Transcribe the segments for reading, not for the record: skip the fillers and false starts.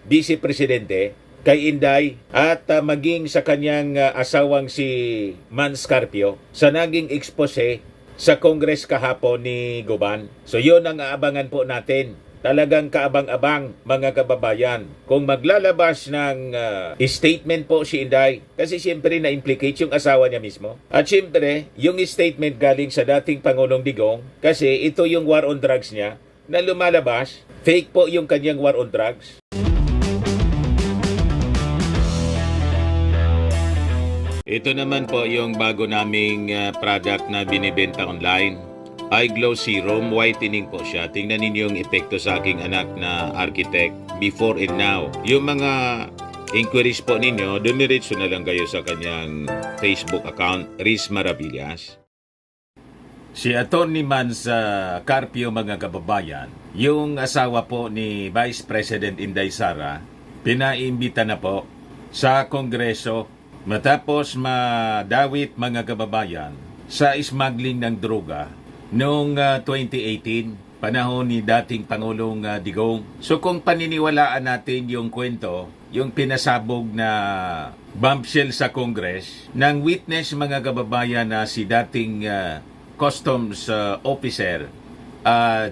Vice Presidente kay Inday at maging sa kanyang asawang si Man Scarpio sa naging expose sa Congress kahapon ni Guban. So yun ang aabangan po natin. Talagang kaabang-abang mga kababayan. Kung maglalabas ng statement po si Inday, kasi siyempre na-implicate yung asawa niya mismo. At siyempre, yung statement galing sa dating Pangulong Digong, kasi ito yung war on drugs niya, na lumalabas, fake po yung kanyang war on drugs. Ito naman po yung bago naming product na binibenta online. iGlow Serum Whitening po siya. Tingnan ninyo yung epekto sa aking anak na architect before and now. Yung mga inquiries po ninyo, dumiretso na lang kayo sa kanyang Facebook account, Riz Maravillas. Si Atty. Mans Carpio, mga kababayan, yung asawa po ni Vice President Inday Sara, pinaimbita na po sa Kongreso matapos madawit, mga kababayan, sa smuggling ng droga noong 2018, panahon ni dating Pangulong Digong. So kung paniniwalaan natin yung kwento, yung pinasabog na bombshell sa Congress ng witness, mga kababayan, na si dating Customs Officer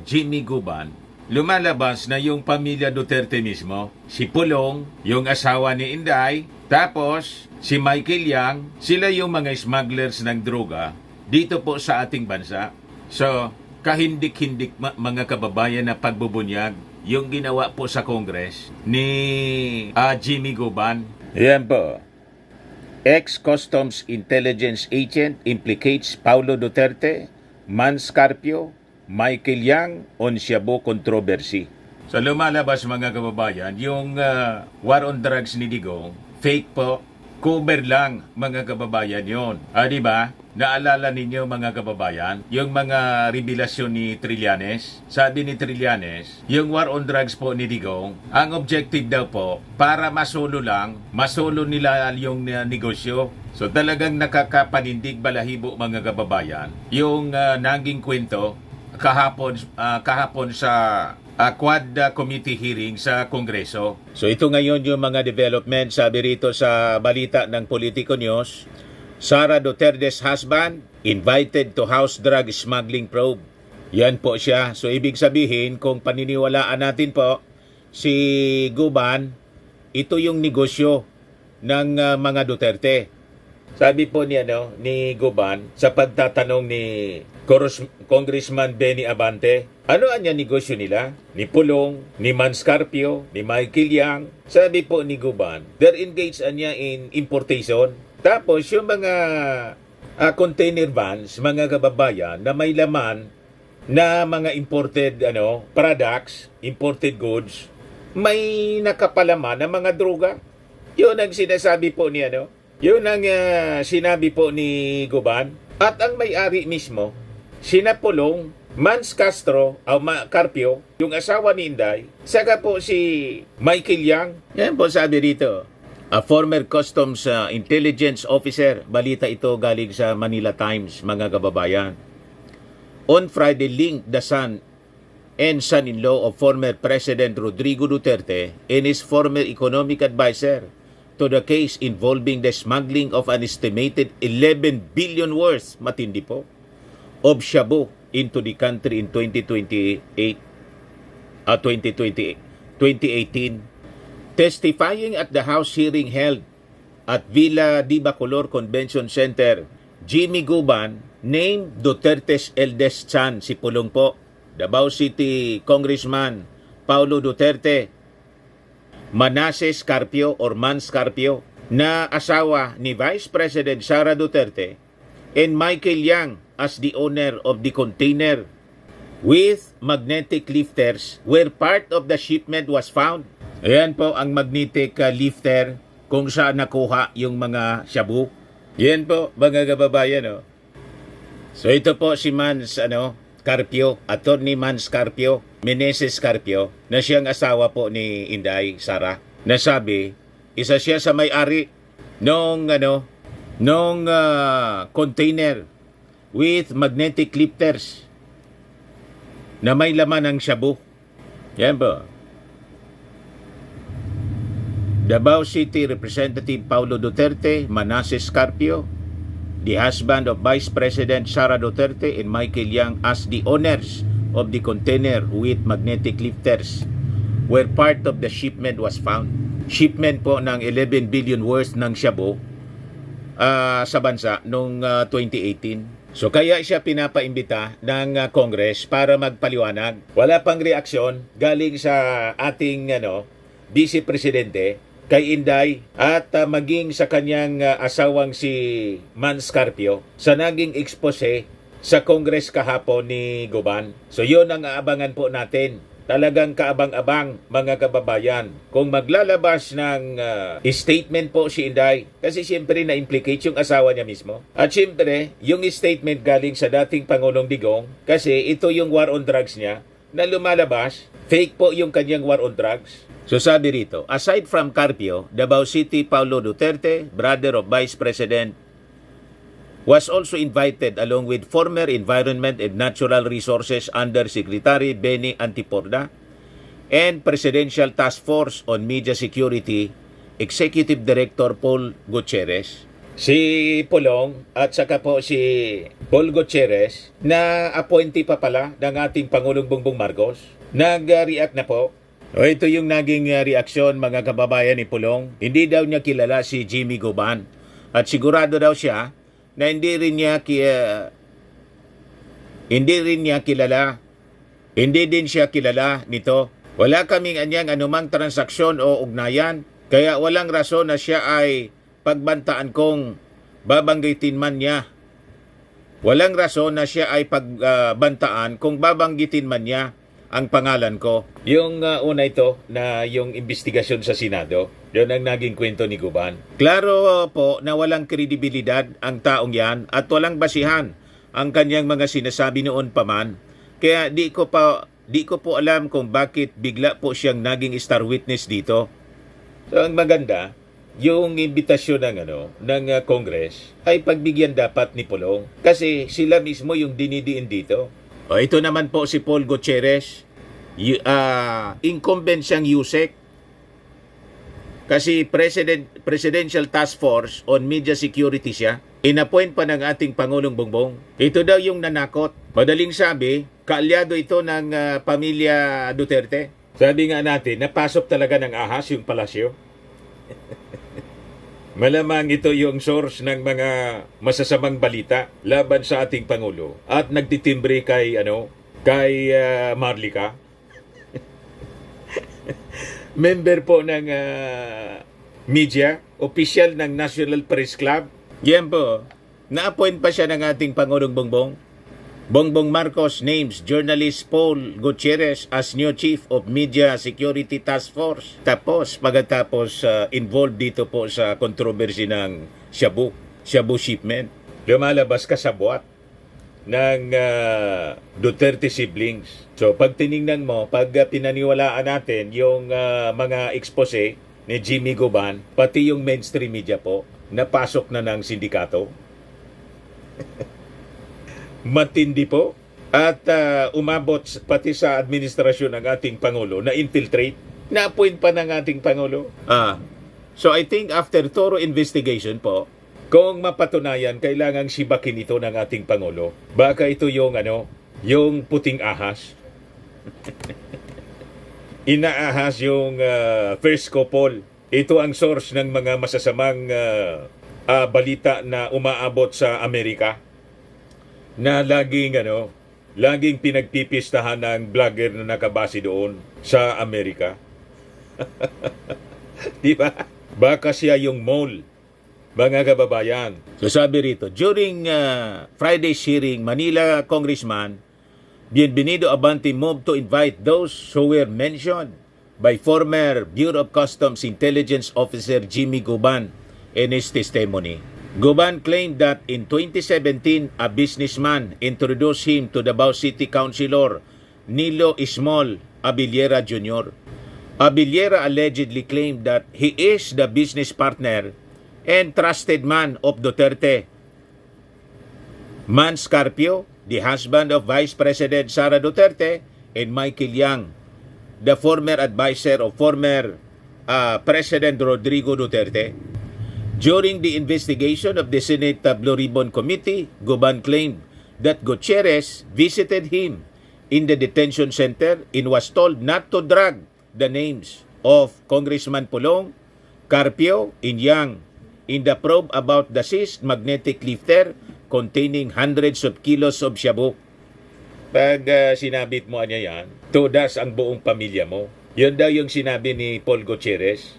Jimmy Guban, lumalabas na yung pamilya Duterte mismo, si Pulong, yung asawa ni Inday, tapos si Michael Yang, sila yung mga smugglers ng droga dito po sa ating bansa. So, kahindik-hindik, mga kababayan, na pagbubunyag yung ginawa po sa Congress ni Jimmy Guban. Yan po. Ex-Customs Intelligence Agent implicates Paulo Duterte, Mans Carpio, Michael Yang on Shabu controversy. So lumalabas, mga kababayan, yung war on drugs ni Digong, fake po. Cover lang, mga kababayan, yon. Diba? Naalala ninyo, mga kababayan, yung mga revelasyon ni Trillanes? Sabi ni Trillanes, yung war on drugs po ni Digong, ang objective daw po, para masolo nila yung negosyo. So talagang nakakapanindig, balahibo, mga kababayan, yung naging kwento kahapon sa Quad Committee hearing sa Kongreso. So ito ngayon yung mga development, sabi rito sa balita ng Politico News. Sara Duterte's husband invited to house drug smuggling probe. Yan po siya. So ibig sabihin, kung paniniwalaan natin po, si Guban, ito yung negosyo ng mga Duterte. Sabi po ni Guban sa pagtatanong ni Congressman Benny Abante, ano ang negosyo nila? Ni Pulong, ni Mans Carpio, ni Michael Yang. Sabi po ni Guban, they're engaged in importation. Tapos yung mga container vans, mga kababayan, na may laman na mga imported products, imported goods, may nakapalaman na mga droga. Yun ang sinasabi po ni Yun ang sinabi po ni Guban. At ang may-ari mismo, sina Pulong, Mans Carpio, yung asawa ni Inday, saka po si Michael Yang. Yan po sabi dito. A former Customs Intelligence Officer. Balita ito galing sa Manila Times, mga kababayan. On Friday, linked the son and son-in-law of former President Rodrigo Duterte and his former economic advisor to the case involving the smuggling of an estimated 11 billion worth, matindi po, of shabu into the country in 2018. Testifying at the House hearing held at Villa Di Bacolor Convention Center, Jimmy Guban named Duterte's eldest son, si Pulong po, Davao City Congressman Paulo Duterte, Manasseh Carpio or Mans Carpio, na asawa ni Vice President Sara Duterte, and Michael Yang as the owner of the container with magnetic lifters where part of the shipment was found. Ayan po ang magnetic lifter kung saan nakuha yung mga shabu. Yan po, mga kababayan. So ito po si Mans Carpio, Atty. Mans Carpio, Meneses Carpio, na siyang asawa po ni Inday Sara. Nasabi, isa siya sa may-ari nung container with magnetic lifters na may laman ng shabu. Yan po. Davao City Representative Paulo Duterte, Manasseh Carpio, the husband of Vice President Sara Duterte and Michael Yang as the owners of the container with magnetic lifters where part of the shipment was found. Shipment po ng 11 billion worth ng shabu sa bansa noong 2018. So kaya siya pinapaimbita ng Congress para magpaliwanag. Wala pang reaksyon galing sa ating Vice Presidente kay Inday at maging sa kanyang asawang si Mans Carpio sa naging expose sa Congress kahapon ni Guban. So yun ang aabangan po natin. Talagang kaabang-abang mga kababayan kung maglalabas ng statement po si Inday kasi siyempre na-implicate yung asawa niya mismo. At siyempre, yung statement galing sa dating Pangulong Digong kasi ito yung war on drugs niya na lumalabas, fake po yung kanyang war on drugs. So sabi rito, aside from Carpio, Davao City Paulo Duterte, brother of Vice President, was also invited along with former Environment and Natural Resources Undersecretary Benny Antiporda and Presidential Task Force on Media Security Executive Director Paul Gutierrez. Si Pulong at saka po si Paul Gutierrez na appointee pa pala ng ating Pangulong Bongbong Marcos. Nag-react na po. Ito yung naging reaksyon mga kababayan ni Pulong. Hindi daw niya kilala si Jimmy Guban at sigurado daw siya na hindi rin siya kilala nito. Wala kaming anyang anumang transaksyon o ugnayan, kaya walang rason na siya ay pagbantaan kong babanggitin man niya. Walang rason na siya ay pagbantaan kung babanggitin man niya ang pangalan ko. Yung una ito na yung investigasyon sa Senado, yun ang naging kwento ni Guban. Klaro po na walang kredibilidad ang taong yan at walang basihan ang kanyang mga sinasabi noon pa man. Kaya di ko po alam kung bakit bigla po siyang naging star witness dito. So ang maganda, yung imbitasyon ng Congress ay pagbigyan dapat ni Pulong kasi sila mismo yung dinidiin dito. O ito naman po si Paul Gutierrez, incumbent siyang USEC kasi Presidential Task Force on Media Security siya. Inappoint pa ng ating Pangulong Bongbong. Ito daw yung nanakot. Madaling sabi, kaalyado ito ng pamilya Duterte. Sabi nga natin, napasok talaga ng ahas yung palasyo. Malamang ito yung source ng mga masasamang balita laban sa ating Pangulo at nagtitimbre kay Marlica. Member po ng media, official ng National Press Club. Yan po, na-appoint pa siya ng ating Pangulong Bongbong. Bongbong Marcos names journalist Paul Gutierrez as new Chief of Media Security Task Force. Tapos, pagkatapos involved dito po sa controversy ng shabu shipment. Lumalabas kasabwat ng Duterte siblings. So, pag tiningnan mo, pag pinaniwalaan natin yung mga expose ni Jimmy Guban, pati yung mainstream media po, napasok na ng sindikato. Matindi po at umabot pati sa administrasyon ng ating Pangulo na infiltrate, na-appoint pa ng ating Pangulo. So I think after thorough investigation po, kung mapatunayan, kailangang sibakin ito ng ating Pangulo. Baka ito yung yung puting ahas. Inaahas yung first couple. Ito ang source ng mga masasamang balita na umaabot sa Amerika, na laging pinagpipistahan ng vlogger na nakabase doon sa Amerika. Di ba? Baka siya yung mole, mga kababayan. So sabi rito, during Friday's hearing, Manila Congressman Bienvenido Abante moved to invite those who were mentioned by former Bureau of Customs Intelligence Officer Jimmy Guban in his testimony. Guban claimed that in 2017, a businessman introduced him to Davao City Councilor Nilo Ismol Abiliera Jr. Abiliera allegedly claimed that he is the business partner and trusted man of Duterte. Mans Carpio, the husband of Vice President Sara Duterte, and Michael Yang, the former advisor of former President Rodrigo Duterte. During the investigation of the Senate Blue Ribbon Committee, Guban claimed that Gutierrez visited him in the detention center and was told not to drag the names of Congressman Pulong, Carpio, and Yang in the probe about the seized magnetic lifter containing hundreds of kilos of shabu. Pag sinabit mo niya yan, tudas ang buong pamilya mo. Yun daw yung sinabi ni Paul Gutierrez.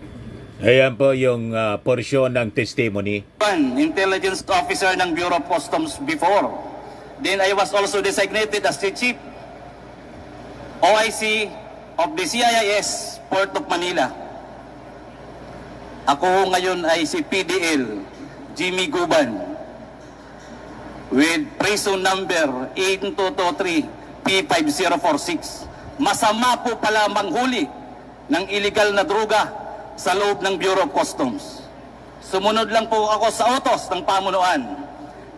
Ayan po yung porsyon ng testimony. Intelligence officer ng Bureau of Customs before. Then I was also designated as the chief OIC of the CIIS Port of Manila. Ako ngayon ay si PDL Jimmy Guban with prison number 8223 P5046. Masama po pala manghuli ng illegal na droga sa loob ng Bureau of Customs. Sumunod lang po ako sa utos ng pamunuan.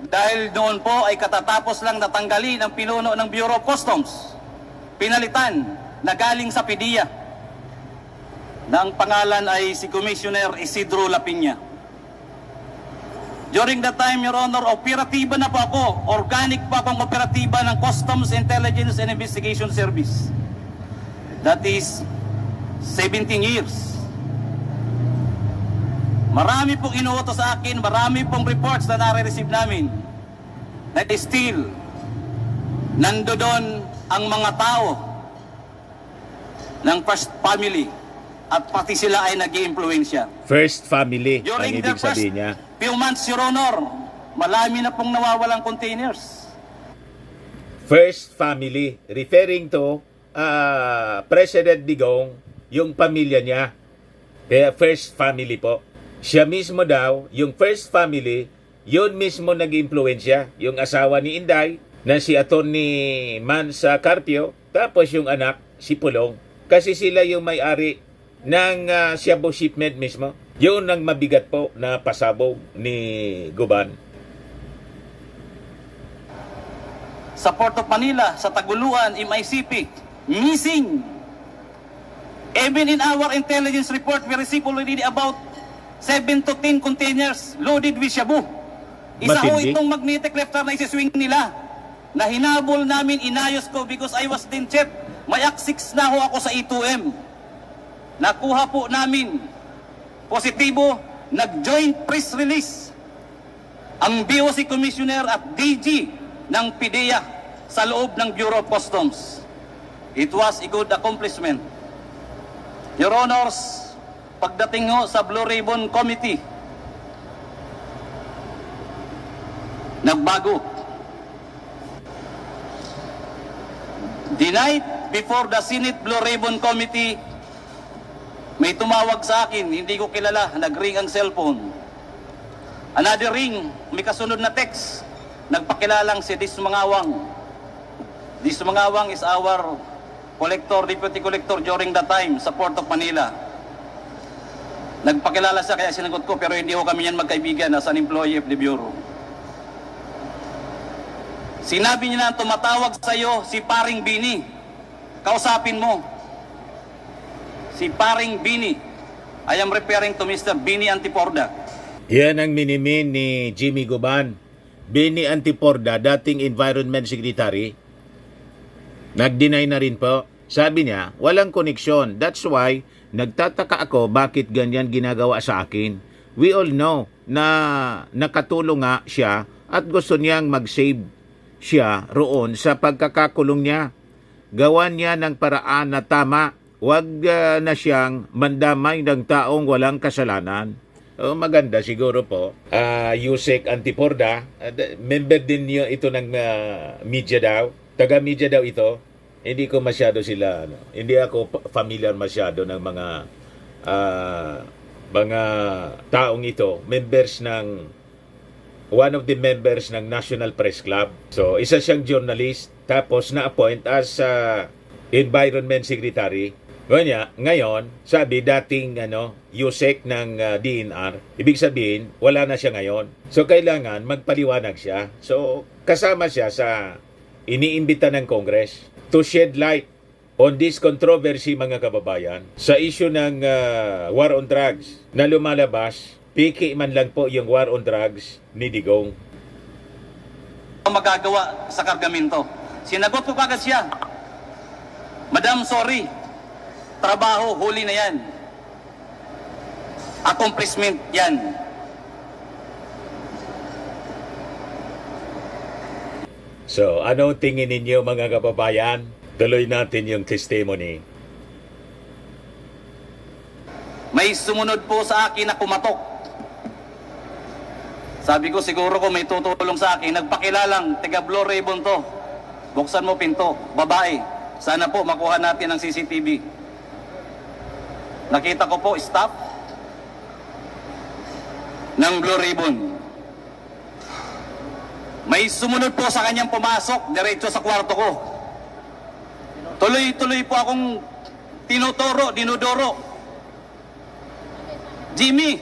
Dahil noon po ay katatapos lang natanggalin ang pinuno ng Bureau of Customs. Pinalitan na galing sa PDEA na ang pangalan ay si Commissioner Isidro Lapiña. During that time, Your Honor, operatiba na po ako. Organic pa akong operatiba ng Customs Intelligence and Investigation Service. That is 17 years. Marami pong inuutos sa akin, marami pong reports na nare-receive namin. That is still, nandoon ang mga tao ng First Family at pati sila ay nag-i-impluensya. First family, ang During ibig the first sabihin niya. few months, Your Honor, marami na pong nawawalang containers. First family, referring to President Digong, yung pamilya niya. Kaya first family po. Siya mismo daw, yung first family, yun mismo nag-impluensya. Yung asawa ni Inday, na si Atty. Mans Carpio, tapos yung anak, si Pulong. Kasi sila yung may-ari ng shabu shipment mismo. Yun ang mabigat po na pasabog ni Guban. Sa Port of Manila, sa Taguluan, MICP, missing. Even in our intelligence report, we received already about 7 to 10 containers loaded with shabu. Isa ho Matindi. itong magnetic lifter na isiswing nila na hinabol namin, inayos ko because I was then chef. May aksix na ho ako sa E2M. Nakuha po namin positibo, nag-joint press release ang BOC Commissioner at DG ng PDEA sa loob ng Bureau of Customs. It was a good accomplishment. Your Honors, pagdating ho sa Blue Ribbon Committee, nagbago. The night before the Senate Blue Ribbon Committee, may tumawag sa akin, hindi ko kilala, nag-ring ang cellphone. Another ring, may kasunod na text, nagpakilalang si Dis Mangawang. Dis Mangawang is our deputy collector during that time sa Port of Manila. Nagpakilala siya kaya sinagot ko, pero hindi ko kami yan magkaibigan as an employee of the Bureau. Sinabi niya na tumatawag sa iyo si Paring Bini. Kausapin mo. Si Paring Bini. I am referring to Mr. Bini Antiporda. Yan ang minimin ni Jimmy Guban. Bini Antiporda, dating Environment Secretary, nag-deny na rin po. Sabi niya, walang koneksyon. That's why, nagtataka ako bakit ganyan ginagawa sa akin. We all know na nakatulong nga siya at gusto niyang mag-save siya roon sa pagkakakulong niya. Gawan niya ng paraan na tama. Huwag na siyang mandamay ng taong walang kasalanan. Maganda siguro po. Yusek Antiporda, member din niyo ito ng media daw. Taga-media daw ito. Hindi ko masyado sila, hindi ako familiar masyado ng mga taong ito. Members ng, one of the members ng National Press Club. So, isa siyang journalist, tapos na-appoint as Environment Secretary. Ngayon, sabi dating Yusek ng DNR, ibig sabihin, wala na siya ngayon. So, kailangan magpaliwanag siya. So, kasama siya sa iniimbita ng Congress to shed light on this controversy mga kababayan, sa issue ng war on drugs na lumalabas, piki man lang po yung war on drugs ni Digong. Magagawa sa kargamento. Sinagot ko kagad siya. Madam, sorry. Trabaho, huli na yan. Accomplishment yan. So, anong tingin ninyo mga kababayan? Tuloy natin yung testimony. May sumunod po sa akin na kumatok. Sabi ko, siguro ko may tutulong sa akin. Nagpakilalang, taga Blue Ribbon to. Buksan mo pinto, babae. Sana po makuha natin ang CCTV. Nakita ko po, staff ng Blue Ribbon. May sumunod po sa kanyang pumasok, diretso sa kwarto ko. Tuloy-tuloy po akong dinudoro. Jimmy,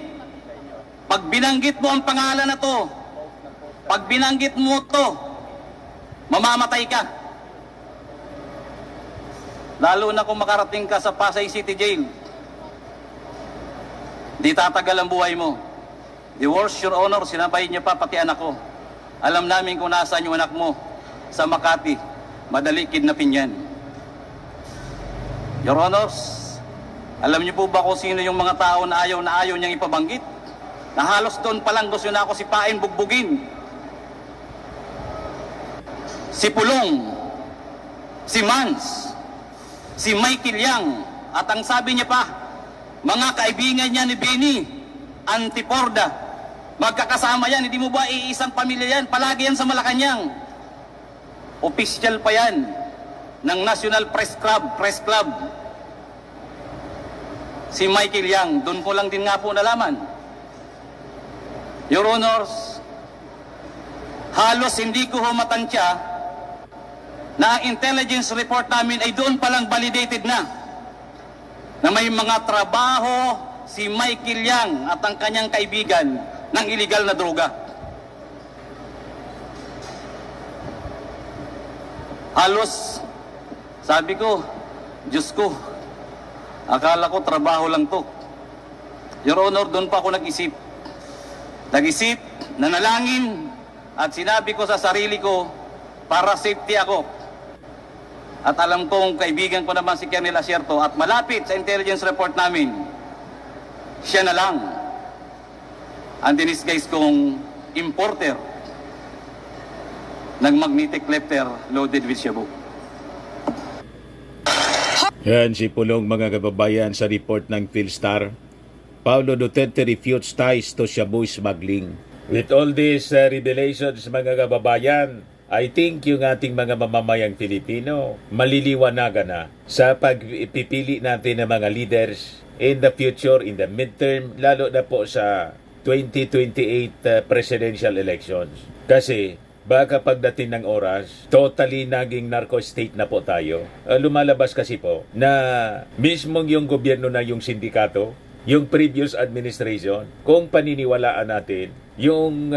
pag binanggit mo ang pangalan na to, pag binanggit mo to, mamamatay ka. Lalo na kung makarating ka sa Pasay City Jail. Di tatagal ang buhay mo. The worst, Your Honor, sinabay niya pa pati anak ko. Alam namin kung nasaan yung anak mo sa Makati. Madali kidnapin yan. Your Honors, alam niyo po ba kung sino yung mga tao na ayaw niyang ipabanggit? Na halos doon pa lang gusto na ako sipain, bugbugin. Si Pulong, si Mans, si Michael Yang, at ang sabi niya pa, mga kaibigan niya ni Benny, Antiporda, magkakasama yan, hindi mo ba iisang pamilya yan? Palagi yan sa Malacanang. Official pa yan ng National Press Club. Si Michael Yang, doon ko lang din nga po nalaman. Your Honors, halos hindi ko humatansya na ang intelligence report namin ay doon palang validated na may mga trabaho si Michael Yang at ang kanyang kaibigan ng illegal na droga. Halos, sabi ko, Diyos ko, akala ko trabaho lang to. Your Honor, doon pa ako nag-isip. Nag-isip, nanalangin, at sinabi ko sa sarili ko, para safety ako. At alam kong kaibigan ko naman si Colonel Asierto at malapit sa intelligence report namin, siya na lang ang dinisguise kong importer ng magnetic letter loaded with shabu. Yan si Pulong mga kababayan sa report ng Philstar. Paulo Duterte refutes ties to Shabu smuggling. With all these revelations mga kababayan, I think yung ating mga mamamayang Pilipino maliliwanagan na sa pagpipili natin ng mga leaders in the future, in the midterm, lalo na po sa 2028 presidential elections. Kasi baka pagdating ng oras, totally naging narco-state na po tayo. Lumalabas kasi po na mismong yung gobyerno na yung sindikato, yung previous administration, kung paniniwalaan natin yung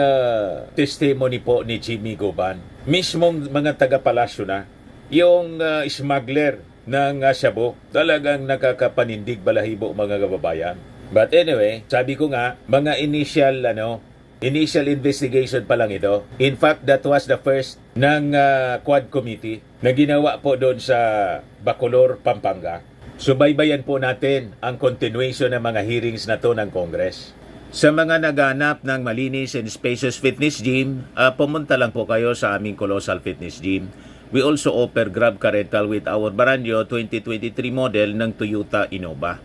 testimony po ni Jimmy Goban, mismong mga taga-palasyo na, yung smuggler ng Shabu, talagang nakakapanindig balahibo mga kababayan. But anyway, sabi ko nga, mga initial investigation pa lang ito. In fact, that was the first ng Quad Committee na ginawa po doon sa Bacolor, Pampanga. Subaybayan po natin ang continuation ng mga hearings na to ng Congress. Sa mga naghanap ng malinis and spacious fitness gym, pumunta lang po kayo sa aming Colossal Fitness Gym. We also offer Grab car rental with our Baranyo 2023 model ng Toyota Innova.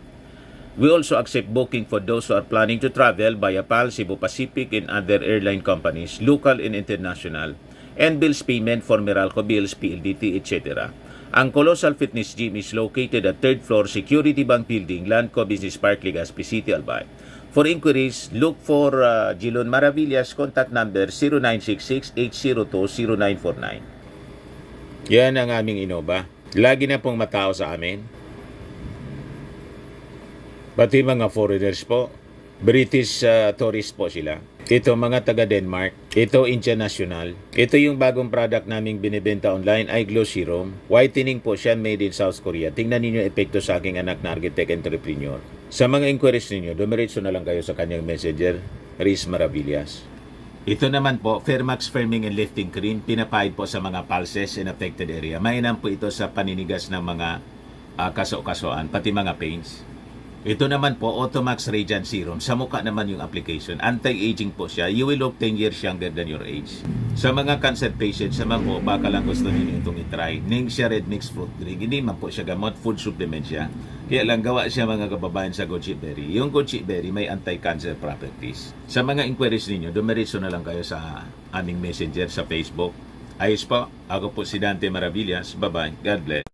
We also accept booking for those who are planning to travel via PAL, Cebu Pacific, and other airline companies, local and international, and bills payment for Meralco Bills, PLDT, etc. Ang Colossal Fitness Gym is located at 3rd floor Security Bank Building, Landco Business Park, Legazpi City, Albay. For inquiries, look for Gilon Maravillas, contact number 0966-802-0949. Yan ang aming Innova. Lagi na pong matao sa amin. Pati mga foreigners po, British tourist po sila. Ito mga taga Denmark. Ito international. Ito yung bagong product naming binibenta online ay Glow Serum. Whitening po siya, made in South Korea. Tingnan ninyo epekto sa aking anak na architect entrepreneur. Sa mga inquiries ninyo, dumiretso na lang kayo sa kanyang messenger, Riz Maravillas. Ito naman po, Fairmax Firming and Lifting Cream, pinapahid po sa mga pulses in affected area. Mainam po ito sa paninigas ng mga kaso-kasoan, pati mga pains. Ito naman po, Automax Radiant Serum. Sa mukha naman yung application. Anti-aging po siya. You will look 10 years younger than your age. Sa mga cancer patients naman po, baka lang gusto ninyo itong itry. Ningxia Red Mix Fruit Drink. Hindi man po siya gamot, food supplement siya. Kaya lang gawa siya mga kababayan sa goji berry. Yung goji berry may anti-cancer properties. Sa mga inquiries ninyo, dumiretso na lang kayo sa aming messenger sa Facebook. Ayos po, ako po si Dante Maravillas. Bye-bye. God bless.